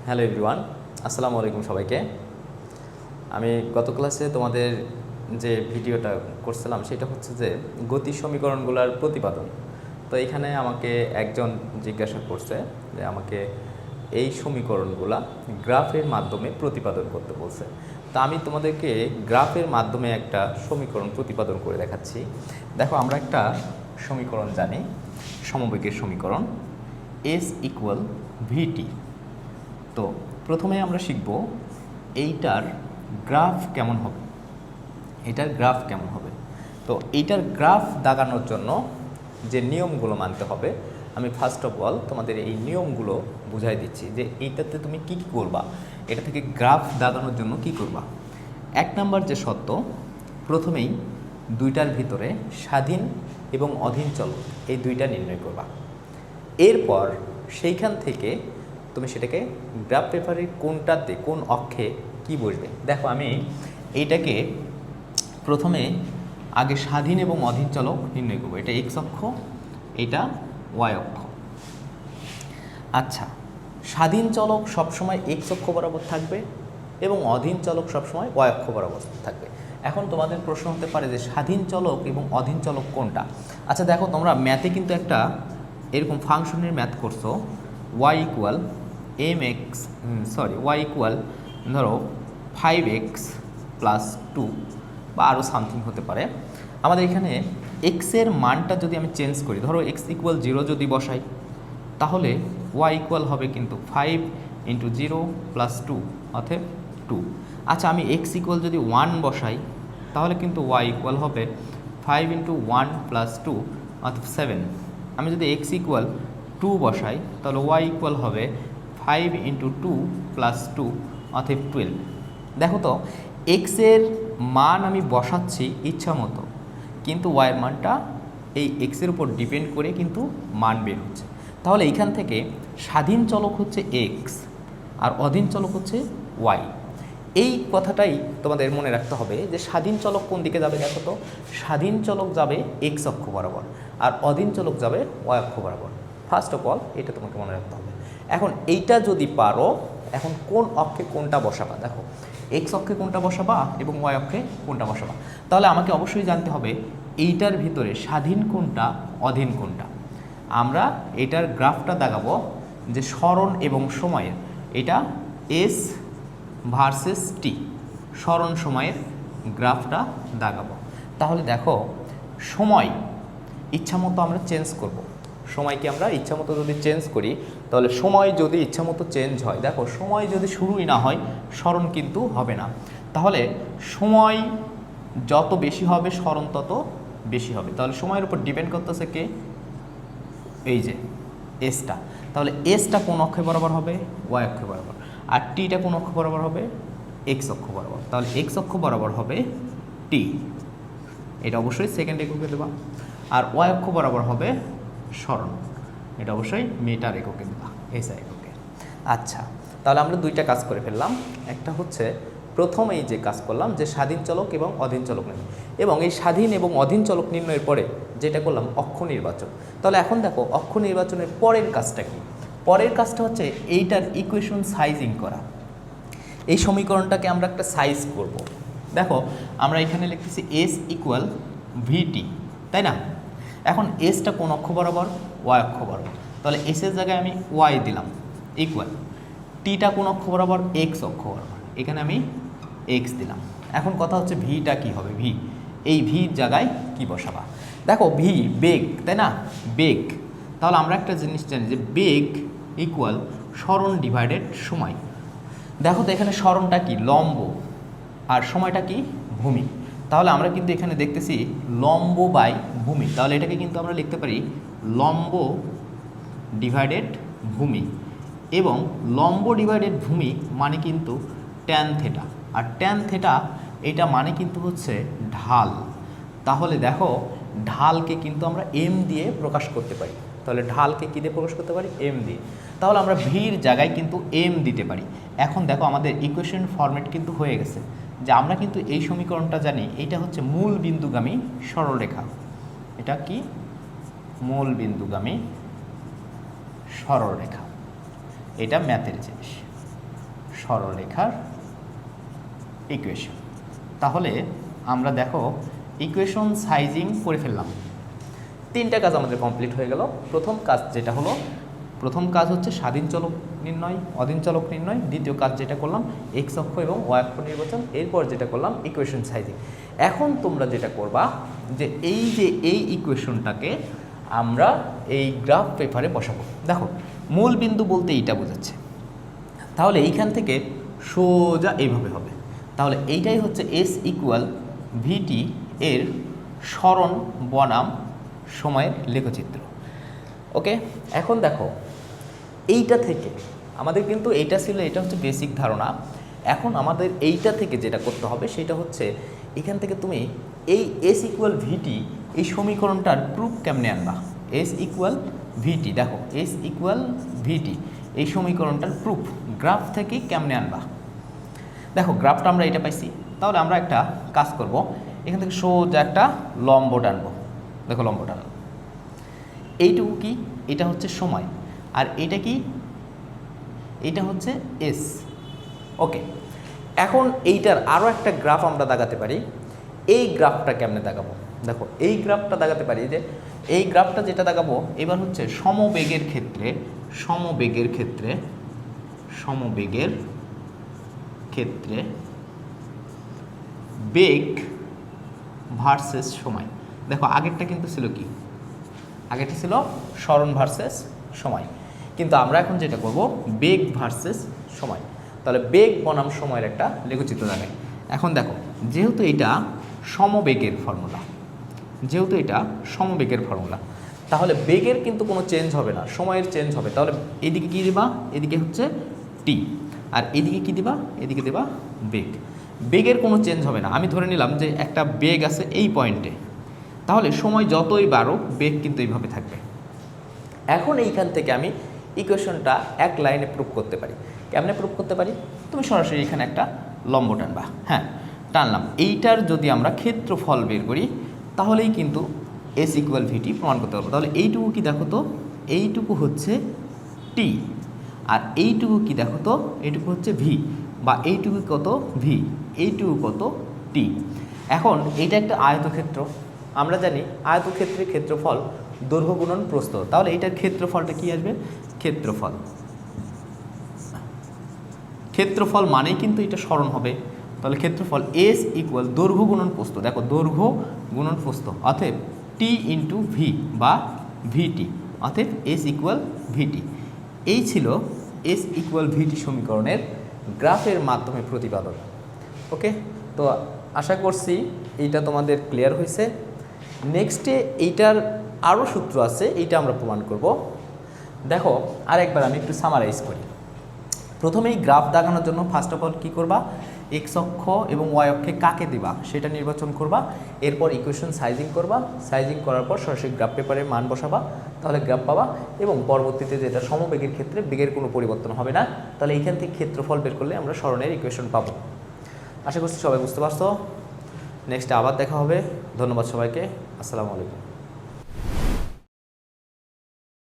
Hello everyone, আসসালামু আলাইকুম সবাইকে। আমি গত ক্লাসে তোমাদের যে ভিডিওটা করছিলাম সেটা হচ্ছে যে গতি সমীকরণগুলোর প্রতিপাদন। তো এখানে আমাকে একজন জিজ্ঞাসা করছে যে আমাকে এই সমীকরণগুলা গ্রাফের মাধ্যমে প্রতিপাদন করতে বলছে। তা আমি তোমাদেরকে গ্রাফের মাধ্যমে একটা সমীকরণ প্রতিপাদন করে দেখাচ্ছি। দেখো, আমরা একটা সমীকরণ জানি, সমবেগের সমীকরণ S ইকুয়াল ভিটি। তো প্রথমে আমরা শিখব এইটার গ্রাফ কেমন হবে। তো এইটার গ্রাফ দাগানোর জন্য যে নিয়মগুলো মানতে হবে, আমি ফার্স্ট অফ অল তোমাদের এই নিয়মগুলো বুঝাই দিচ্ছি যে এইটাতে তুমি কি কি করবা, এটা থেকে গ্রাফ দাগানোর জন্য কি করবা। 1 নম্বর যে সত্য, প্রথমেই দুইটার ভিতরে স্বাধীন এবং অধীন চলক এই দুইটা নির্ণয় করবা। এরপর সেইখান থেকে তুমি সেটাকে গ্রাফ পেপারের কোনটাতে কোন অক্ষে কি বসবে। দেখো, আমি এইটাকে প্রথমে আগে স্বাধীন এবং অধীন চলক নির্ণয় করবো। এটা এক্স অক্ষ, এটা ওয়াই অক্ষ। আচ্ছা, স্বাধীন চলক সবসময় এক্স অক্ষ বরাবর থাকবে এবং অধীন চলক সবসময় ওয়াই অক্ষ বরাবর থাকবে। এখন তোমাদের প্রশ্ন হতে পারে যে স্বাধীন চলক এবং অধীন চলক কোনটা। আচ্ছা দেখো, তোমরা ম্যাথে কিন্তু একটা এরকম ফাংশনের ম্যাথ করছো, y ইকুয়াল y ইকুয়াল ধরো 5x প্লাস 2 বা আরও সামথিং হতে পারে। আমাদের এখানে এক্সের মানটা যদি আমি চেঞ্জ করি, ধরো x ইকুয়াল 0 যদি বসাই, তাহলে y ইকুয়াল হবে কিন্তু 5 ইন্টু 0 প্লাস 2 অর্থাৎ 2। আচ্ছা, আমি x ইকুয়াল যদি 1 বসাই, তাহলে কিন্তু y ইকুয়াল হবে 5 ইন্টু 1 প্লাস 2 অর্থাৎ 7। আমি যদি x ইকুয়াল 2 বসাই, তাহলে y ইকুয়াল হবে 5 ইন্টু 2 প্লাস 2 অর্থাৎ 12। দেখো তো, এক্সের মান আমি বসাচ্ছি ইচ্ছা মতো, কিন্তু ওয়াইয়ের মানটা এই এক্সের উপর ডিপেন্ড করে কিন্তু মান বের হচ্ছে। তাহলে এইখান থেকে স্বাধীন চলক হচ্ছে এক্স আর অধীন চলক হচ্ছে ওয়াই। এই কথাটাই তোমাদের মনে রাখতে হবে যে স্বাধীন চলক কোন দিকে যাবে। দেখো তো, স্বাধীন চলক যাবে এক্স অক্ষ বরাবর আর অধীন চলক যাবে ওয়াই অক্ষ বরাবর। ফার্স্ট অফ অল এটা তোমাকে মনে রাখতে হবে। এখন এইটা যদি পারো, এখন কোন অক্ষে কোনটা বসাবা। দেখো, এক্স অক্ষে কোনটা বসাবা এবং ওয়াই অক্ষে কোনটা বসাবা। তাহলে আমাকে অবশ্যই জানতে হবে এইটার ভিতরে স্বাধীন কোনটা, অধীন কোনটা। আমরা এটার গ্রাফটা দাগাবো যে সরণ এবং সময়ের, এটা এস ভার্সেস টি, সরণ সময়ের গ্রাফটা দাগাবো। তাহলে দেখো, সময় ইচ্ছামতো আমরা চেঞ্জ করব। সময়কে আমরা ইচ্ছামতো যদি চেঞ্জ করি, তাহলে সময় যদি ইচ্ছামতো চেঞ্জ হয়, দেখো সময় যদি শুরুই না হয়, সরণ কিন্তু হবে না। তাহলে সময় যত বেশি হবে সরণ তত বেশি হবে। তাহলে সময়ের উপর ডিপেন্ড করতেছে কে, এই যে এসটা। তাহলে এসটা কোন অক্ষে বরাবর হবে, ওয়াই অক্ষে বরাবর। আর টিটা কোন অক্ষ বরাবর হবে, এক্স অক্ষ বরাবর। তাহলে এক্স অক্ষ বরাবর হবে টি, এটা অবশ্যই সেকেন্ড এককে দেবা। আর ওয়াই অক্ষ বরাবর হবে সরণ, এটা অবশ্যই মিটার এককে দেবা, এসআই এককে। আচ্ছা, তাহলে আমরা দুইটা কাজ করে ফেললাম। একটা হচ্ছে প্রথমেই যে কাজ করলাম যে স্বাধীন চলক এবং অধীন চলক নির্ণয়, এবং এই স্বাধীন এবং অধীন চলক নির্ণয়ের পরে যেটা করলাম অক্ষ নির্বাচন। তাহলে এখন দেখো, অক্ষ নির্বাচনের পরের কাজটা কি। পরের কাজটা হচ্ছে এইটার ইকুয়েশন সাইজিং করা। এই সমীকরণটাকে আমরা একটা সাইজ করব। দেখো, আমরা এখানে লিখতেছি এস ইকুয়াল ভিটি, তাই না। এখন এসটা কোন অক্ষ বরাবর, ওয়াই অক্ষ বরাবর। তাহলে এসের জায়গায় আমি ওয়াই দিলাম, ইকুয়াল টিটা কোন অক্ষ বরাবর, এক্স অক্ষ বরাবর, এখানে আমি এক্স দিলাম। এখন কথা হচ্ছে ভিটা কি হবে, ভি, এই ভির জায়গায় কি বসাবা। দেখো, ভি বেগ, তাই না, বেগ। তাহলে আমরা একটা জিনিস জানি যে বেগ ইকুয়াল সরণ ডিভাইডেড সময়। দেখো তো, এখানে সরণটা কি, লম্ব, আর সময়টা কি, ভূমি। তাহলে আমরা কিন্তু এখানে দেখতেছি লম্ব বাই ভূমি। তাহলে এটাকে কিন্তু আমরা লিখতে পারি লম্ব ডিভাইডেড ভূমি, এবং লম্ব ডিভাইডেড ভূমি মানে কিন্তু ট্যান থেটা, আর ট্যান থেটা এটা মানে কিন্তু হচ্ছে ঢাল। তাহলে দেখো, ঢালকে কিন্তু আমরা এম দিয়ে প্রকাশ করতে পারি। তাহলে ঢালকে কী দিয়ে প্রকাশ করতে পারি, এম দিয়ে। তাহলে আমরা ভির জায়গায় কিন্তু এম দিতে পারি। এখন দেখো, আমাদের ইকুয়েশন ফরম্যাট কিন্তু হয়ে গেছে, যে আমরা কিন্তু এই সমীকরণটা জানি, এইটা হচ্ছে মূল বিন্দুগামী সরলরেখা। এটা কি, মূল বিন্দুগামী সরলরেখা। এটা ম্যাথের জিনিস। সরলরেখার ইকুয়েশন। তাহলে আমরা দেখো ইকুয়েশন সাইজিং করে ফেললাম। 3টা কাজ আমাদের কমপ্লিট হয়ে গেল। প্রথম কাজ হচ্ছে স্বাধীন চলক নির্ণয়, অধীন চলক নির্ণয়। দ্বিতীয় কাজ যেটা করলাম এক্স অক্ষ এবং ওয়াই অক্ষ নির্বাচন। এরপর যেটা করলাম ইকুয়েশন সাইজিং। এখন তোমরা যেটা করবা যে এই ইকুয়েশনটাকে আমরা এই গ্রাফ পেপারে বসাবো। দেখো মূল বিন্দু বলতে এইটা বোঝাচ্ছে, তাহলে এইখান থেকে সোজা এইভাবে হবে। তাহলে এইটাই হচ্ছে এস ইকুয়াল ভিটি এর সরণ বনাম সময়ের লেখচিত্র। ওকে, এখন দেখো এইটা থেকে আমাদের কিন্তু এইটা ছিল, এটা হচ্ছে বেসিক ধারণা। এখন আমাদের এইটা থেকে যেটা করতে হবে সেটা হচ্ছে এখান থেকে তুমি এই এস ইকুয়াল ভিটি এই সমীকরণটার প্রুফ কেমনে আনবা। এস ইকুয়াল ভিটি, দেখো এস ইকুয়াল ভিটি এই সমীকরণটার প্রুফ গ্রাফ থেকে কেমনে আনবা। দেখো গ্রাফটা আমরা এটা পাইছি, তাহলে আমরা একটা কাজ করব, এখান থেকে সোজা একটা লম্ব টানবো। দেখো লম্ব টানলাম, এইটুকু কি, এটা হচ্ছে সময়, আর এটা কি, এটা হচ্ছে এস। ওকে, এখন এইটার আরও একটা গ্রাফ আমরা দাগাতে পারি। এই গ্রাফটা কেমনে দাগাবো, দেখো এই গ্রাফটা দাগাতে পারি যে এই গ্রাফটা যেটা দাগাবো এবার হচ্ছে সমবেগের ক্ষেত্রে বেগ ভার্সেস সময়। দেখো আগেরটা কিন্তু ছিল কি, আগেরটা ছিল সরণ ভার্সেস সময়, কিন্তু আমরা এখন যেটা করব বেগ ভার্সেস সময়। তাহলে বেগ বনাম সময়ের একটা লেখচিত্র দেখায়। এখন দেখো যেহেতু এটা সমবেগের ফর্মুলা, তাহলে বেগের কিন্তু কোনো চেঞ্জ হবে না, সময়ের চেঞ্জ হবে। তাহলে এদিকে কি দিবা, এদিকে হচ্ছে টি, আর এদিকে কি দিবা, এদিকে দিবা বেগ। বেগের কোনো চেঞ্জ হবে না। আমি ধরে নিলাম যে একটা বেগ আছে এই পয়েন্টে, তাহলে সময় যতই বাড়ুক বেগ কিন্তু এইভাবে থাকবে। এখন এইখান থেকে আমি ইকুয়েশনটা এক লাইনে প্রুফ করতে পারি। কেমনে প্রুফ করতে পারি, তুমি সরাসরি এখানে একটা লম্ব টানবা। হ্যাঁ, টানলাম। এইটার যদি আমরা ক্ষেত্রফল বের করি তাহলেই কিন্তু এস ইকুয়াল ভিটি প্রমাণ করতে পারবো। তাহলে এইটুকু কি দেখো তো, এইটুকু হচ্ছে টি, আর এইটুকু কি দেখো তো, এইটুকু হচ্ছে ভি, বা এইটুকু কত ভি, এইটুকু কত টি। এখন এইটা একটা আয়তক্ষেত্র, আমরা জানি আয়তক্ষেত্রের ক্ষেত্রফল দৈর্ঘ্য গুণন প্রস্থ। তাহলে এইটার ক্ষেত্রফলটা কি আসবে, ক্ষেত্রফল মানেই কিন্তু এটা সরণ হবে। তাহলে ক্ষেত্রফল এস ইকুয়াল দৈর্ঘ্য গুণন প্রস্থ। দেখো দৈর্ঘ্য গুণন প্রস্থ, অতএব টি ইন্টু ভি বা ভিটি, অতএব এস ইকুয়াল ভিটি। এই ছিল এস ইকুয়াল ভিটি সমীকরণের গ্রাফের মাধ্যমে প্রতিপাদন। ওকে, তো আশা করছি এইটা তোমাদের ক্লিয়ার হয়েছে। নেক্সটে এইটার আরও সূত্র আছে, এইটা আমরা প্রমাণ করব। দেখো আরেকবার আমি একটু সামারাইজ করি। প্রথমেই গ্রাফ দেখানোর জন্য ফার্স্ট অফ অল কী করবা, এক্স অক্ষ এবং ওয়াই অক্ষে কাকে দিবা সেটা নির্বাচন করবা। এরপর ইকুয়েশন সাইজিং করবা, সাইজিং করার পর সরাসরি গ্রাফ পেপারে মান বসাবা, তাহলে গ্রাফ পাবা। এবং পরবর্তীতে যেটা সমবেগের ক্ষেত্রে বেগের কোনো পরিবর্তন হবে না, তাহলে এইখান থেকে ক্ষেত্রফল বের করলে আমরা সরণের ইকুয়েশন পাবো। আশা করছি সবাই বুঝতে পারছো। নেক্সটে আবার দেখা হবে। ধন্যবাদ সবাইকে, আসসালামু আলাইকুম।